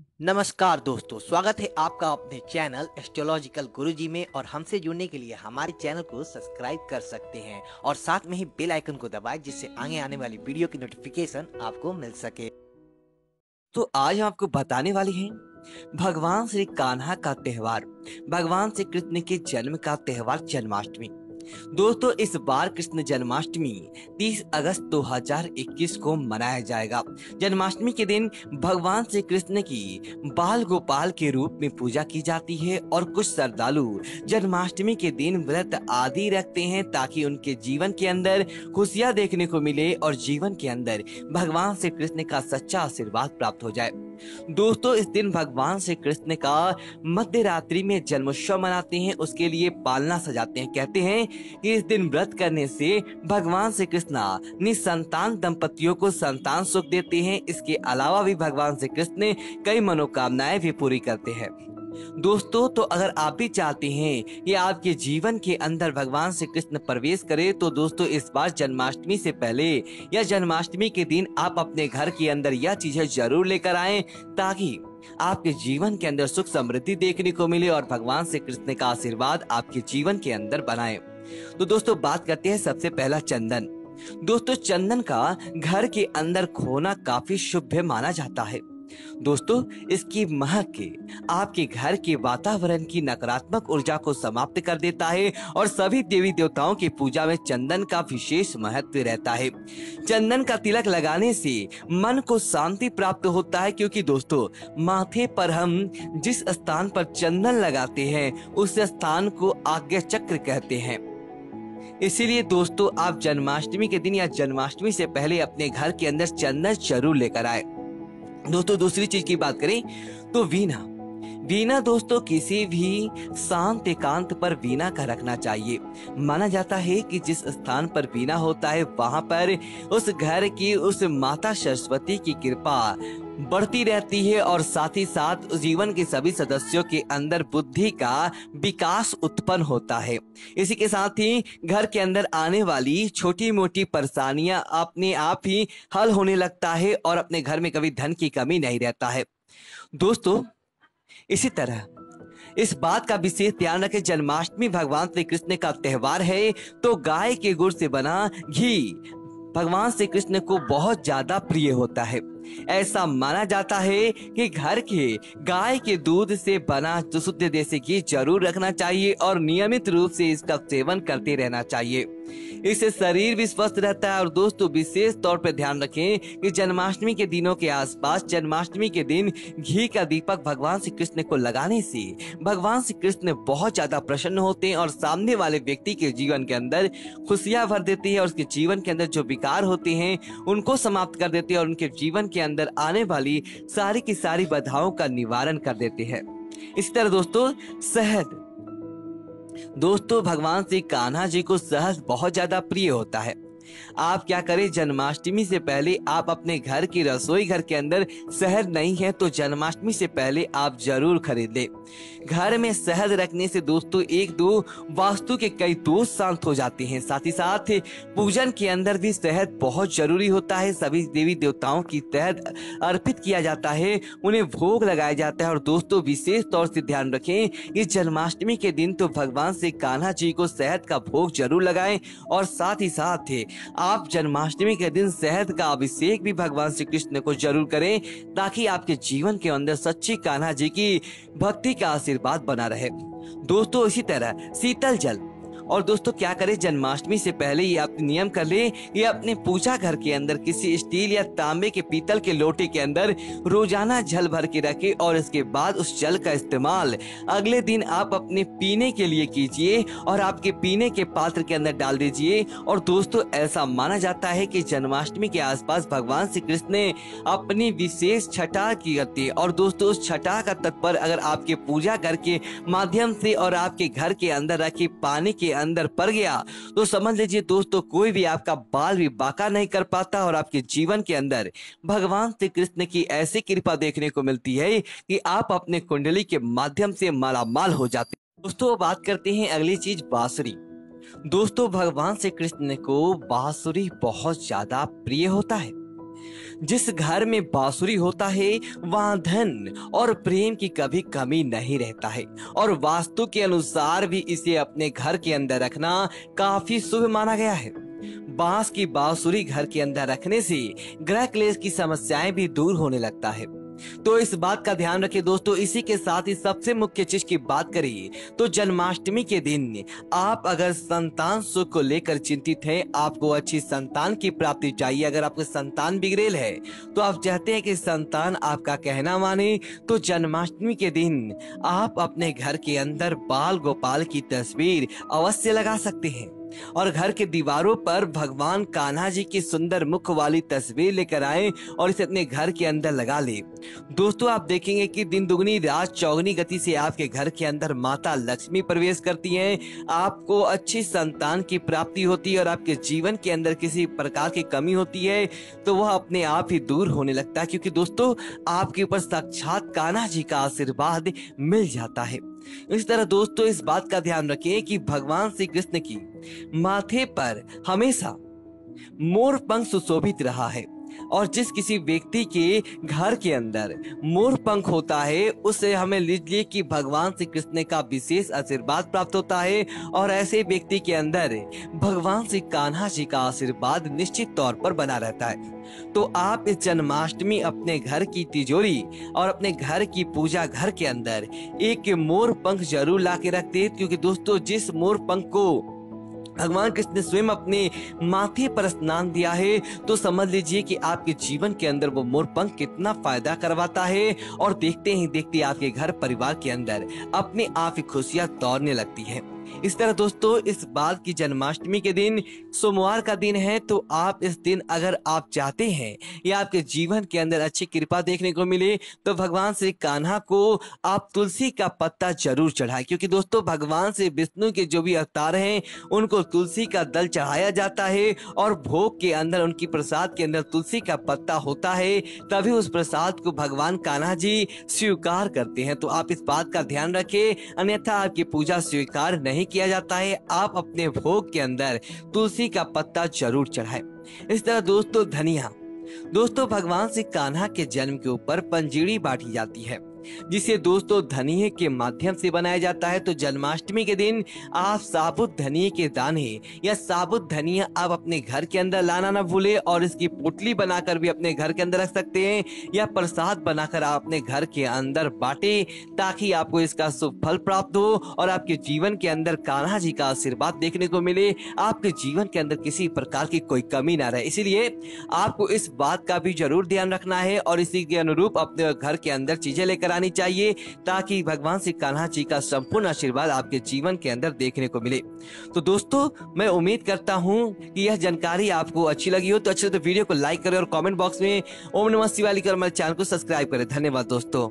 नमस्कार दोस्तों, स्वागत है आपका अपने चैनल एस्ट्रोलॉजिकल गुरुजी में। और हमसे जुड़ने के लिए हमारे चैनल को सब्सक्राइब कर सकते हैं और साथ में ही बेल आइकन को दबाएं, जिससे आगे आने वाली वीडियो की नोटिफिकेशन आपको मिल सके। तो आज हम आपको बताने वाले हैं भगवान श्री कान्हा का त्योहार, भगवान श्री कृष्ण के जन्म का त्योहार जन्माष्टमी। दोस्तों, इस बार कृष्ण जन्माष्टमी 30 अगस्त 2021 को मनाया जाएगा। जन्माष्टमी के दिन भगवान श्री कृष्ण की बाल गोपाल के रूप में पूजा की जाती है और कुछ श्रद्धालु जन्माष्टमी के दिन व्रत आदि रखते हैं ताकि उनके जीवन के अंदर खुशियां देखने को मिले और जीवन के अंदर भगवान श्री कृष्ण का सच्चा आशीर्वाद प्राप्त हो जाए। दोस्तों, इस दिन भगवान श्री कृष्ण का मध्य रात्रि में जन्मोत्सव मनाते हैं, उसके लिए पालना सजाते हैं। कहते हैं कि इस दिन व्रत करने से भगवान श्री कृष्ण निसंतान दंपतियों को संतान सुख देते हैं। इसके अलावा भी भगवान श्री कृष्ण कई मनोकामनाएं भी पूरी करते हैं। दोस्तों, तो अगर आप भी चाहते हैं कि आपके जीवन के अंदर भगवान श्री कृष्ण प्रवेश करे, तो दोस्तों इस बार जन्माष्टमी से पहले या जन्माष्टमी के दिन आप अपने घर के अंदर यह चीजें जरूर लेकर आएं ताकि आपके जीवन के अंदर सुख समृद्धि देखने को मिले और भगवान श्री कृष्ण का आशीर्वाद आपके जीवन के अंदर बनाए। तो दोस्तों, बात करते हैं सबसे पहला चंदन। दोस्तों, चंदन का घर के अंदर खोना काफी शुभ माना जाता है। दोस्तों, इसकी महक के आपके घर के वातावरण की नकारात्मक ऊर्जा को समाप्त कर देता है और सभी देवी देवताओं की पूजा में चंदन का विशेष महत्व रहता है। चंदन का तिलक लगाने से मन को शांति प्राप्त होता है, क्योंकि दोस्तों माथे पर हम जिस स्थान पर चंदन लगाते हैं उस स्थान को आज्ञा चक्र कहते हैं। इसीलिए दोस्तों, आप जन्माष्टमी के दिन या जन्माष्टमी से पहले अपने घर के अंदर चंदन जरूर लेकर आए। दोस्तों, दूसरी चीज की बात करें तो वीणा दोस्तों किसी भी शांत एकांत पर वीणा का रखना चाहिए। माना जाता है कि जिस स्थान पर वीणा होता है वहां पर उस घर की उस माता सरस्वती की कृपा बढ़ती रहती है और साथ ही साथ जीवन के सभी सदस्यों के अंदर बुद्धि का विकास उत्पन्न होता है। इसी के साथ ही घर के अंदर आने वाली छोटी मोटी परेशानियां अपने आप ही हल होने लगता है और अपने घर में कभी धन की कमी नहीं रहता है। दोस्तों, इसी तरह इस बात का विशेष ध्यान रखें, जन्माष्टमी भगवान श्री कृष्ण का त्योहार है तो गाय के गुड़ से बना घी भगवान श्री कृष्ण को बहुत ज्यादा प्रिय होता है। ऐसा माना जाता है कि घर के गाय के दूध से बना शुद्ध देसी घी जरूर रखना चाहिए और नियमित रूप से इसका सेवन करते रहना चाहिए। इससे शरीर भी स्वस्थ रहता है। और दोस्तों, विशेष तौर पर ध्यान रखें कि जन्माष्टमी के दिनों के आसपास जन्माष्टमी के दिन घी का दीपक भगवान श्री कृष्ण को लगाने से भगवान श्री कृष्ण बहुत ज्यादा प्रसन्न होते हैं और सामने वाले व्यक्ति के जीवन के अंदर खुशियां भर देते हैं और उसके जीवन के अंदर जो विकार होते हैं उनको समाप्त कर देते हैं और उनके जीवन के अंदर आने वाली सारी की सारी बाधाओं का निवारण कर देते हैं। इसी तरह दोस्तों, शहद। दोस्तों, भगवान श्री कान्हा जी को शहद बहुत ज्यादा प्रिय होता है। आप क्या करें, जन्माष्टमी से पहले आप अपने घर की रसोई घर के अंदर शहद नहीं है तो जन्माष्टमी से पहले आप जरूर खरीद ले। घर में शहद रखने से दोस्तों एक दो वास्तु के कई दोष शांत हो जाते हैं। साथ ही साथ पूजन के अंदर भी शहद बहुत जरूरी होता है। सभी देवी देवताओं की शहद अर्पित किया जाता है, उन्हें भोग लगाया जाता है। और दोस्तों, विशेष तौर से ध्यान रखें कि जन्माष्टमी के दिन तो भगवान श्री कान्हा जी को शहद का भोग जरूर लगाएं और साथ ही साथ आप जन्माष्टमी के दिन शहद का अभिषेक भी भगवान श्री कृष्ण को जरूर करें ताकि आपके जीवन के अंदर सच्ची कान्हा जी की भक्ति का आशीर्वाद बना रहे। दोस्तों, इसी तरह शीतल जल। और दोस्तों, क्या करें, जन्माष्टमी से पहले ये आप नियम कर ले, ये अपने पूजा घर के अंदर किसी स्टील या तांबे के पीतल के लोटे के अंदर रोजाना जल भर के रखे और इसके बाद उस जल का इस्तेमाल अगले दिन आप अपने पीने के लिए कीजिए और आपके पीने के पात्र के अंदर डाल दीजिए। और दोस्तों, ऐसा माना जाता है कि जन्माष्टमी के आसपास भगवान श्री कृष्ण ने अपनी विशेष छठा की करती है। और दोस्तों, उस छठा का तात्पर्य अगर आपके पूजा घर के माध्यम से और आपके घर के अंदर रखे पानी के अंदर पड़ गया तो समझ लीजिए दोस्तों, कोई भी आपका बाल भी बाका नहीं कर पाता और आपके जीवन के अंदर भगवान श्री कृष्ण की ऐसी कृपा देखने को मिलती है कि आप अपने कुंडली के माध्यम से मालामाल हो जाते हैं। दोस्तों, बात करते हैं अगली चीज, बांसुरी। दोस्तों, भगवान श्री कृष्ण को बांसुरी बहुत ज्यादा प्रिय होता है। जिस घर में बांसुरी होता है वहां धन और प्रेम की कभी कमी नहीं रहता है और वास्तु के अनुसार भी इसे अपने घर के अंदर रखना काफी शुभ माना गया है। बांस की बांसुरी घर के अंदर रखने से ग्रह क्लेश की समस्याएं भी दूर होने लगता है। तो इस बात का ध्यान रखें दोस्तों। इसी के साथ ही सबसे मुख्य चीज की बात करिए तो जन्माष्टमी के दिन आप अगर संतान सुख को लेकर चिंतित हैं, आपको अच्छी संतान की प्राप्ति चाहिए, अगर आपके संतान बिगड़ेल है तो आप चाहते हैं कि संतान आपका कहना माने, तो जन्माष्टमी के दिन आप अपने घर के अंदर बाल गोपाल की तस्वीर अवश्य लगा सकते हैं और घर के दीवारों पर भगवान कान्हा जी की सुंदर मुख वाली तस्वीर लेकर आए और इसे अपने घर के अंदर लगा ले। दोस्तों आप देखेंगे कि दिन दुगनी रात चौगनी गति से आपके घर के अंदर माता लक्ष्मी प्रवेश करती हैं, आपको अच्छी संतान की प्राप्ति होती है और आपके जीवन के अंदर किसी प्रकार की कमी होती है तो वह अपने आप ही दूर होने लगता है, क्योंकि दोस्तों आपके ऊपर साक्षात कान्हा जी का आशीर्वाद मिल जाता है। इस तरह दोस्तों इस बात का ध्यान रखें कि भगवान श्री कृष्ण की माथे पर हमेशा मोर पंख सुशोभित रहा है और जिस किसी व्यक्ति के घर के अंदर मोर पंख होता है उसे हमें लीजिए कि भगवान श्री कृष्ण का विशेष आशीर्वाद प्राप्त होता है और ऐसे व्यक्ति के अंदर भगवान श्री कान्हा जी का आशीर्वाद निश्चित तौर पर बना रहता है। तो आप इस जन्माष्टमी अपने घर की तिजोरी और अपने घर की पूजा घर के अंदर एक मोर पंख जरूर ला के रख दे, क्योंकि दोस्तों जिस मोर पंख को भगवान कृष्ण ने स्वयं अपने माथे पर स्नान दिया है तो समझ लीजिए कि आपके जीवन के अंदर वो मोर पंख कितना फायदा करवाता है और देखते ही देखते आपके घर परिवार के अंदर अपने आप ही खुशियां दौड़ने लगती हैं। इस तरह दोस्तों इस बार की जन्माष्टमी के दिन सोमवार का दिन है, तो आप इस दिन अगर आप चाहते हैं या आपके जीवन के अंदर अच्छी कृपा देखने को मिले तो भगवान श्री कान्हा को आप तुलसी का पत्ता जरूर चढ़ाएं, क्योंकि दोस्तों भगवान श्री विष्णु के जो भी अवतार हैं उनको तुलसी का दल चढ़ाया जाता है और भोग के अंदर उनकी प्रसाद के अंदर तुलसी का पत्ता होता है, तभी उस प्रसाद को भगवान कान्हा जी स्वीकार करते हैं। तो आप इस बात का ध्यान रखें, अन्यथा आपकी पूजा स्वीकार नहीं किया जाता है। आप अपने भोग के अंदर तुलसी का पत्ता जरूर चढ़ाएं। इस तरह दोस्तों धनिया, दोस्तों भगवान श्री कान्हा के जन्म के ऊपर पंजीरी बांटी जाती है जिसे दोस्तों धनिये के माध्यम से बनाया जाता है। तो जन्माष्टमी के दिन आप साबुत धनिये के दाने या साबुत धनिया आप अपने घर के अंदर लाना ना भूले और इसकी पोटली बनाकर भी अपने घर के अंदर रख सकते हैं या प्रसाद बनाकर आप अपने घर के अंदर बांटे ताकि आपको इसका शुभ फल प्राप्त हो और आपके जीवन के अंदर कान्हा जी का आशीर्वाद देखने को मिले, आपके जीवन के अंदर किसी प्रकार की कोई कमी ना रहे। इसीलिए आपको इस बात का भी जरूर ध्यान रखना है और इसी के अनुरूप अपने घर के अंदर चीजें लेकर आनी चाहिए ताकि भगवान श्री कान्हा जी का संपूर्ण आशीर्वाद आपके जीवन के अंदर देखने को मिले। तो दोस्तों मैं उम्मीद करता हूं कि यह जानकारी आपको अच्छी लगी हो, तो अच्छे तो वीडियो को लाइक करें और कमेंट बॉक्स में ओम नमः शिवाय लिखकर हमारे चैनल को सब्सक्राइब करें। धन्यवाद दोस्तों।